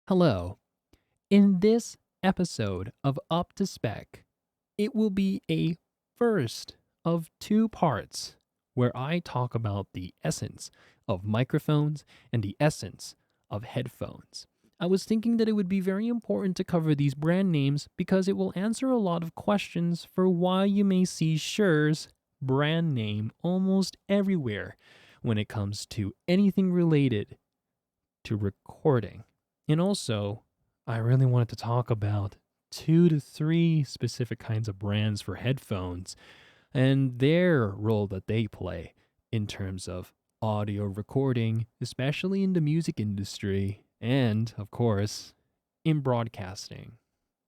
Hello. In this episode of Up to Spec, it will be a first of two parts where I talk about the essence of microphones and the essence of headphones. I was thinking that it would be very important to cover these brand names because it will answer a lot of questions for why you may see Shure's brand name almost everywhere when it comes to anything related to recording. And also, I really wanted to talk about two to three specific kinds of brands for headphones and their role that they play in terms of audio recording, especially in the music industry, and, of course, in broadcasting.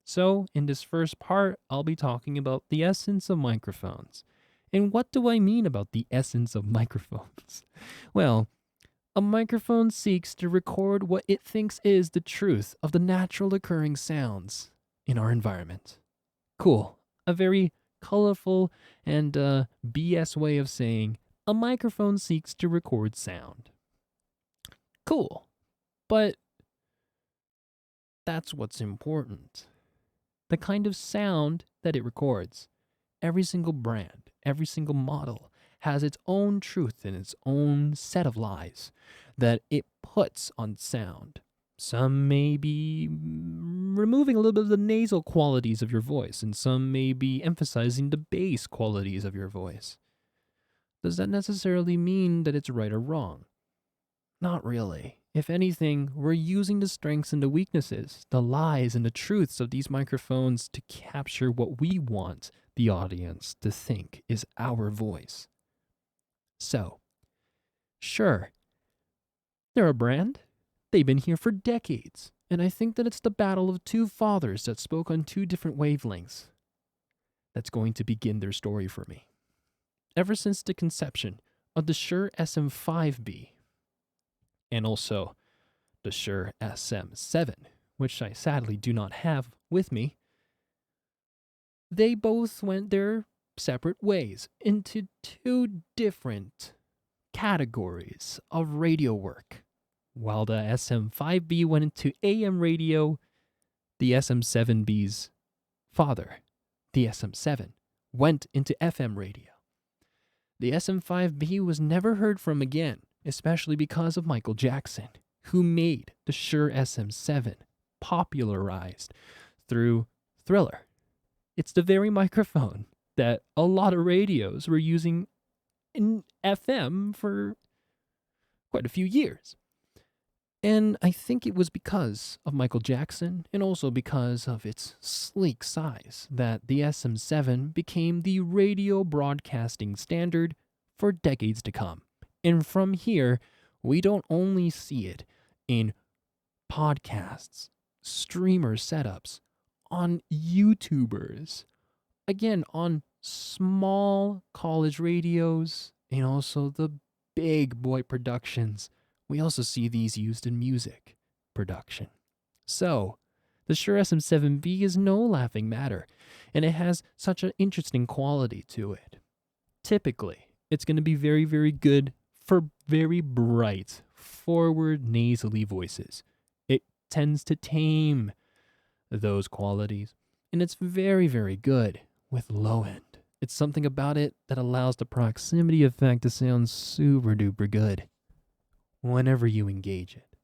So, in this first part, I'll be talking about the essence of microphones. And what do I mean about the essence of microphones? Well, a microphone seeks to record what it thinks is the truth of the natural occurring sounds in our environment. Cool. A very colorful and BS way of saying a microphone seeks to record sound. Cool. But that's what's important. The kind of sound that it records. Every single brand, every single model has its own truth and its own set of lies that it puts on sound. Some may be removing a little bit of the nasal qualities of your voice, and some may be emphasizing the bass qualities of your voice. Does that necessarily mean that it's right or wrong? Not really. If anything, we're using the strengths and the weaknesses, the lies and the truths of these microphones to capture what we want the audience to think is our voice. So, sure, they're a brand. They've been here for decades. And I think that it's the battle of two fathers that spoke on two different wavelengths that's going to begin their story for me. Ever since the conception of the Shure SM5B and also the Shure SM7, which I sadly do not have with me, they both went their separate ways into two different categories of radio work. While the SM5B went into AM radio, the SM7B's father, the SM7, went into FM radio. The SM5B was never heard from again, especially because of Michael Jackson, who made the Shure SM7 popularized through Thriller. It's the very microphone that a lot of radios were using in FM for quite a few years. And I think it was because of Michael Jackson and also because of its sleek size that the SM7 became the radio broadcasting standard for decades to come. And from here, we don't only see it in podcasts, streamer setups, on YouTubers, again, on small college radios, and also the big boy productions. We also see these used in music production. So, the Shure SM7B is no laughing matter, and it has such an interesting quality to it. Typically, it's going to be very, very good for very bright, forward, nasally voices. It tends to tame those qualities, and it's very, very good with low end. It's something about it that allows the proximity effect to sound super duper good whenever you engage it.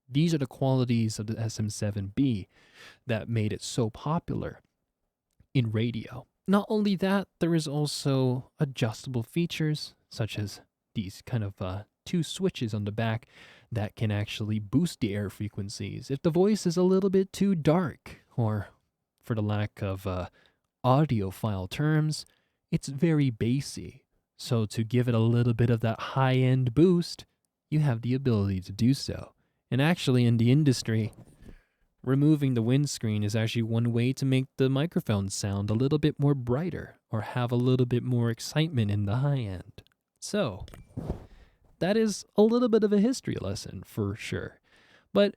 These are the qualities of the SM7B that made it so popular in radio. Not only that, there is also adjustable features such as these kind of two switches on the back that can actually boost the air frequencies if the voice is a little bit too dark, or for the lack of audiophile terms, it's very bassy. So to give it a little bit of that high-end boost, you have the ability to do so. And actually in the industry, removing the windscreen is actually one way to make the microphone sound a little bit more brighter or have a little bit more excitement in the high end. So, that is a little bit of a history lesson for sure. But,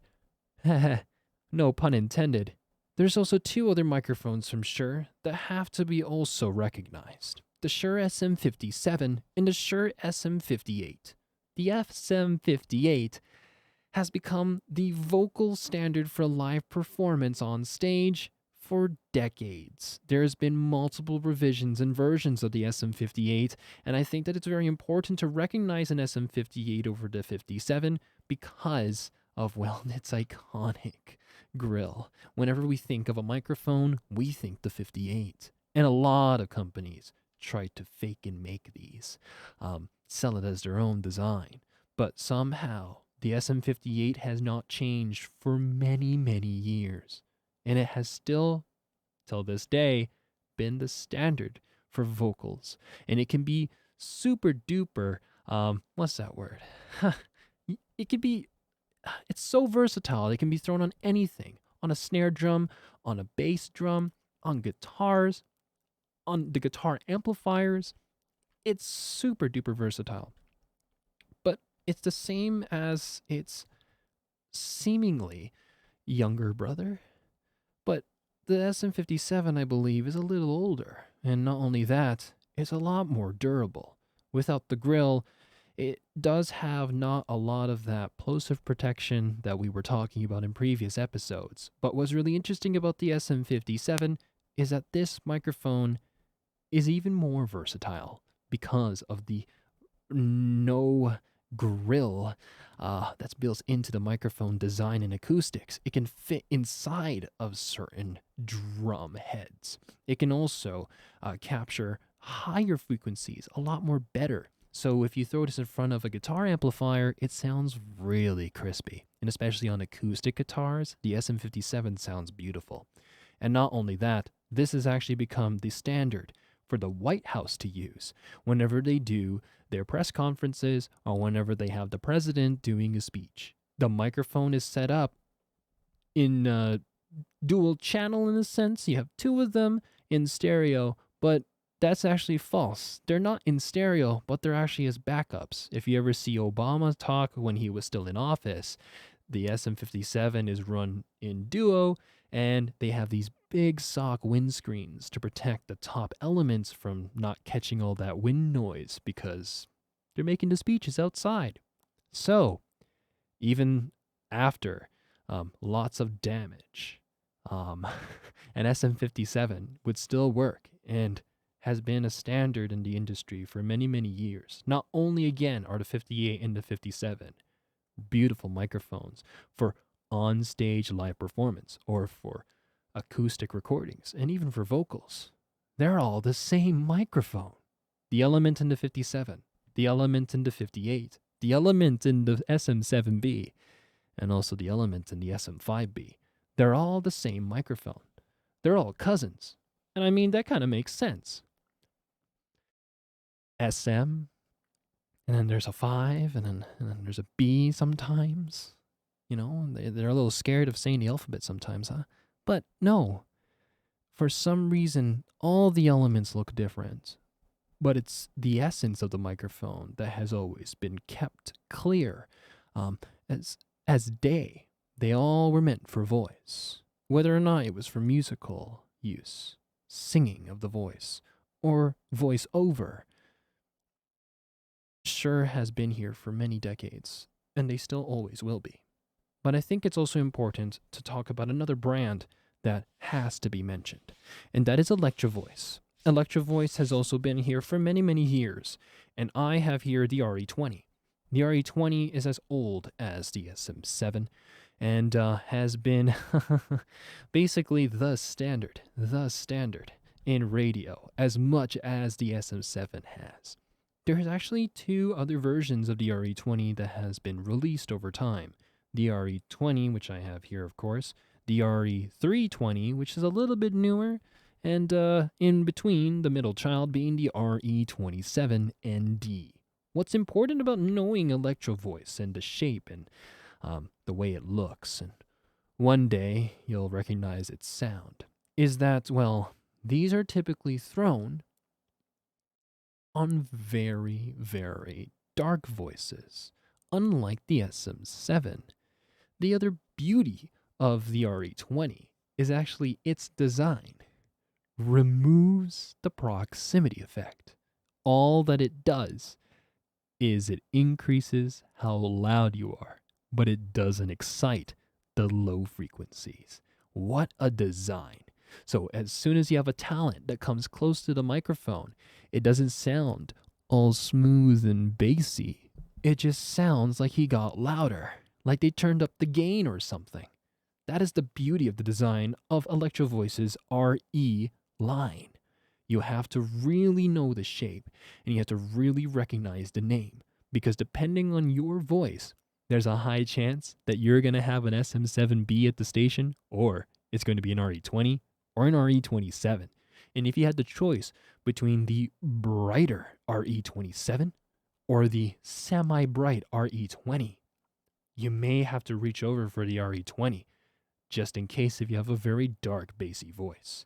no pun intended, there's also two other microphones from Shure that have to be also recognized. The Shure SM57 and the Shure SM58. The SM58 has become the vocal standard for live performance on stage for decades. There's been multiple revisions and versions of the SM58, and I think that it's very important to recognize an SM58 over the 57 because of, well, its iconic grill. Whenever we think of a microphone, we think the 58. And a lot of companies try to fake and make these, sell it as their own design. But somehow, the SM58 has not changed for many, many years. And it has still, till this day, been the standard for vocals. And it can be super duper, what's that word? It can be, it's so versatile. It can be thrown on anything, on a snare drum, on a bass drum, on guitars, on the guitar amplifiers. It's super duper versatile. But it's the same as its seemingly younger brother. But the SM57, I believe, is a little older. And not only that, it's a lot more durable. Without the grill, it does have not a lot of that plosive protection that we were talking about in previous episodes. But what's really interesting about the SM57 is that this microphone is even more versatile because of the no grill that's built into the microphone design and acoustics. It can fit inside of certain drum heads. It can also capture higher frequencies a lot more better. So if you throw this in front of a guitar amplifier, it sounds really crispy. And especially on acoustic guitars, the SM57 sounds beautiful. And not only that, this has actually become the standard for the White House to use whenever they do their press conferences or whenever they have the president doing a speech. The microphone is set up in dual channel in a sense. You have two of them in stereo, but that's actually false. They're not in stereo, but they're actually as backups. If you ever see Obama talk when he was still in office, the SM57 is run in duo, and they have these big sock windscreens to protect the top elements from not catching all that wind noise because they're making the speeches outside. So, even after lots of damage, an SM57 would still work and has been a standard in the industry for many, many years. Not only, again, are the 58 and the 57 beautiful microphones for on-stage live performance or for acoustic recordings and even for vocals. They're all the same microphone. The element in the 57, the element in the 58, the element in the SM7B, and also the element in the SM5B. They're all the same microphone. They're all cousins. And I mean, that kind of makes sense. SM, and then there's a 5, and then there's a B sometimes. You know, they're a little scared of saying the alphabet sometimes, huh? But no, for some reason, all the elements look different. But it's the essence of the microphone that has always been kept clear. As day, they all were meant for voice. Whether or not it was for musical use, singing of the voice, or voice over, Shure has been here for many decades, and they still always will be. But I think it's also important to talk about another brand that has to be mentioned, and that is Electro Voice. Electro Voice has also been here for many, many years, and I have here the RE20. The RE20 is as old as the SM7 and has been basically the standard in radio as much as the SM7 has. There's actually two other versions of the RE20 that has been released over time. The RE20, which I have here, of course, the RE320, which is a little bit newer, and in between, the middle child being the RE27ND. What's important about knowing Electro Voice and the shape and the way it looks, and one day you'll recognize its sound, is that, well, these are typically thrown on very, very dark voices, unlike the SM7. The other beauty of the RE20 is actually its design. Removes the proximity effect. All that it does is it increases how loud you are. but it doesn't excite the low frequencies. What a design. So as soon as you have a talent that comes close to the microphone, it doesn't sound all smooth and bassy. It just sounds like he got louder, like they turned up the gain or something. That is the beauty of the design of Electro Voice's RE line. You have to really know the shape, and you have to really recognize the name, because depending on your voice, there's a high chance that you're going to have an SM7B at the station, or it's going to be an RE20 or an RE27. And if you had the choice between the brighter RE27 or the semi-bright RE20, you may have to reach over for the RE20, just in case if you have a very dark bassy voice.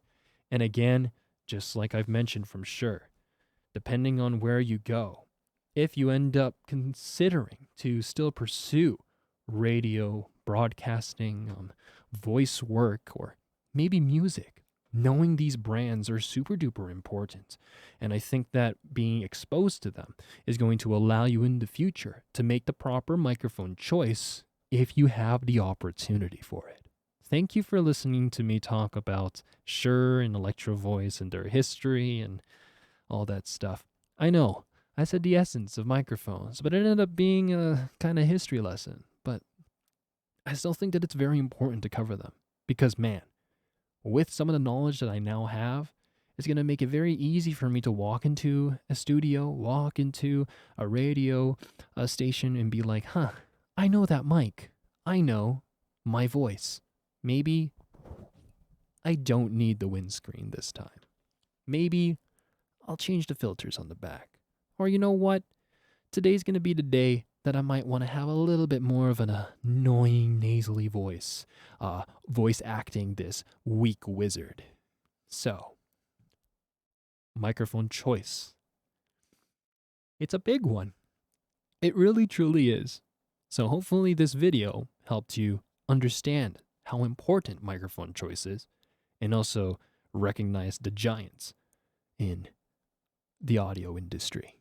And again, just like I've mentioned from Shure, depending on where you go, if you end up considering to still pursue radio, broadcasting, voice work, or maybe music, knowing these brands are super duper important. And I think that being exposed to them is going to allow you in the future to make the proper microphone choice if you have the opportunity for it. Thank you for listening to me talk about Shure and Electro Voice and their history and all that stuff. I know, I said the essence of microphones, but it ended up being a kind of history lesson. But I still think that it's very important to cover them because, man, with some of the knowledge that I now have, it's going to make it very easy for me to walk into a studio, walk into a radio station and be like, huh, I know that mic. I know my voice. Maybe I don't need the windscreen this time. Maybe I'll change the filters on the back. Or you know what? Today's going to be the day that I might want to have a little bit more of an annoying nasally voice, voice acting this weak wizard. So, microphone choice. It's a big one. It really truly is. So hopefully this video helped you understand how important microphone choice is and also recognize the giants in the audio industry.